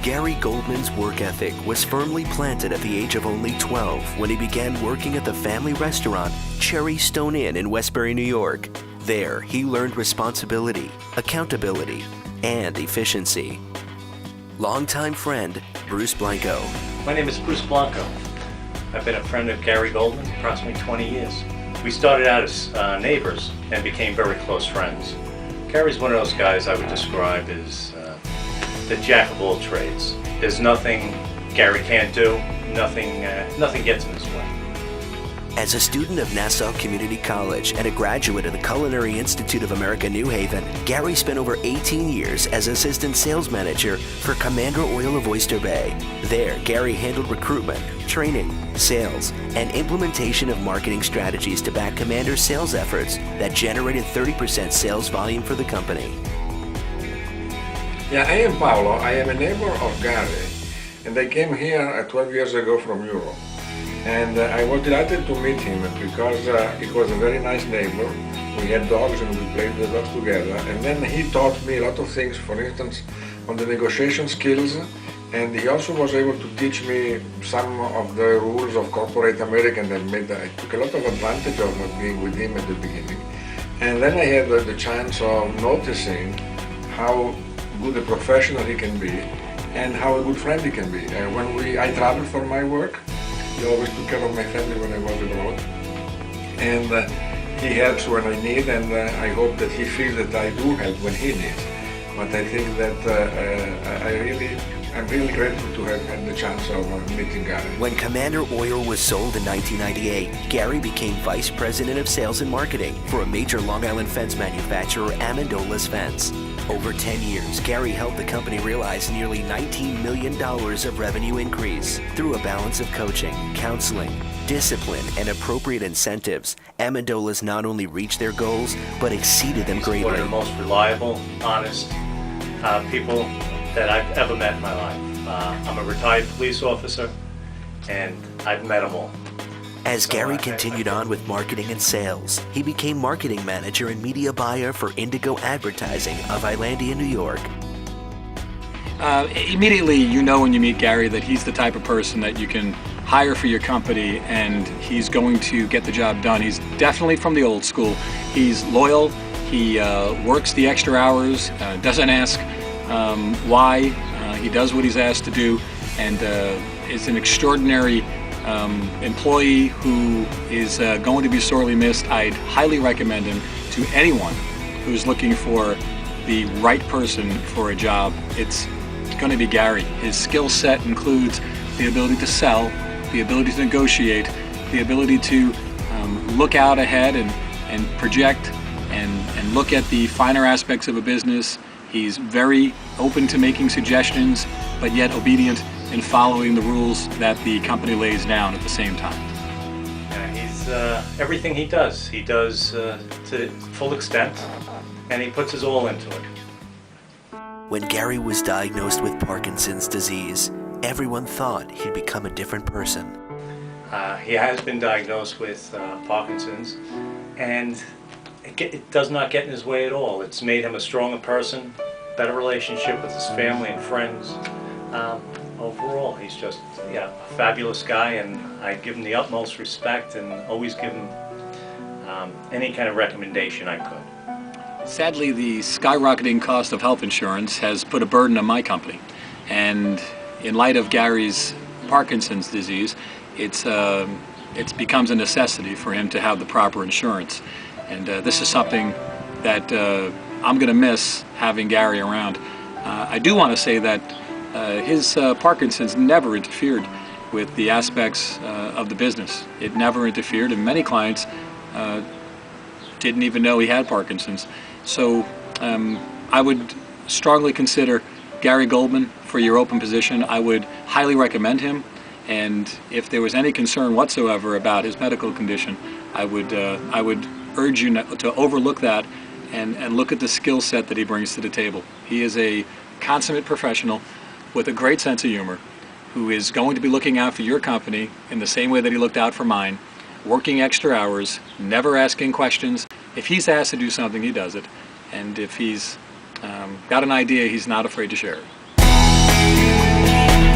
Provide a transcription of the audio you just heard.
Gary Goldman's work ethic was firmly planted at the age of only 12 when he began working at the family restaurant Cherry Stone Inn in Westbury, New York. There, he learned responsibility, accountability, and efficiency. Longtime friend, Bruce Blanco. My name is Bruce Blanco. I've been a friend of Gary Goldman approximately 20 years. We started out as neighbors and became very close friends. Gary's one of those guys I would describe as the jack of all trades. There's nothing Gary can't do, nothing gets in his way. As a student of Nassau Community College and a graduate of the Culinary Institute of America, New Haven, Gary spent over 18 years as assistant sales manager for Commander Oil of Oyster Bay. There, Gary handled recruitment, training, sales, and implementation of marketing strategies to back Commander's sales efforts that generated 30% sales volume for the company. Yeah, I am Paolo. I am a neighbor of Gary, and I came here 12 years ago from Europe. And I was delighted to meet him because he was a very nice neighbor. We had dogs and we played a lot together. And then he taught me a lot of things, for instance, on the negotiation skills. And he also was able to teach me some of the rules of corporate America, and I took a lot of advantage of being with him at the beginning. And then I had the chance of noticing how good a professional he can be and how a good friend he can be. When I traveled for my work, he always took care of my family when I was abroad. And he helps when I need, and I hope that he feels that I do help when he needs. But I think that I'm really grateful to have had the chance of meeting Gary. When Commander Oil was sold in 1998, Gary became Vice President of Sales and Marketing for a major Long Island fence manufacturer, Amandola's Fence. Over 10 years, Gary helped the company realize nearly $19 million of revenue increase. Through a balance of coaching, counseling, discipline, and appropriate incentives, Amandola's not only reached their goals, but exceeded them greatly. One of the most reliable, honest people that I've ever met in my life. I'm a retired police officer, and I've met them all. As Gary continued on with marketing and sales, he became marketing manager and media buyer for Indigo Advertising of Islandia, New York. Immediately, you know when you meet Gary that he's the type of person that you can hire for your company and he's going to get the job done. He's definitely from the old school. He's loyal, he works the extra hours, doesn't ask why, he does what he's asked to do, and is an extraordinary employee who is going to be sorely missed. I'd highly recommend him to anyone who's looking for the right person for a job. It's going to be Gary. His skill set includes the ability to sell, the ability to negotiate, the ability to look out ahead and project and look at the finer aspects of a business. He's very open to making suggestions, but yet obedient in following the rules that the company lays down at the same time. Yeah, he's everything he does to full extent, and he puts his all into it. When Gary was diagnosed with Parkinson's disease, everyone thought he'd become a different person. He has been diagnosed with Parkinson's, and it does not get in his way at all. It's made him a stronger person, better relationship with his family and friends. Overall, he's just a fabulous guy, and I give him the utmost respect and always give him any kind of recommendation I could. Sadly, the skyrocketing cost of health insurance has put a burden on my company, and in light of Gary's Parkinson's disease, it becomes a necessity for him to have the proper insurance. And this is something that I'm going to miss having Gary around. I do want to say that his Parkinson's never interfered with the aspects of the business. It never interfered, and many clients didn't even know he had Parkinson's. So I would strongly consider Gary Goldman for your open position. I would highly recommend him, and if there was any concern whatsoever about his medical condition, I would urge you to overlook that and look at the skill set that he brings to the table. He is a consummate professional with a great sense of humor, who is going to be looking out for your company in the same way that he looked out for mine, working extra hours, never asking questions. If he's asked to do something, he does it. And if he's got an idea, he's not afraid to share it. Goldman.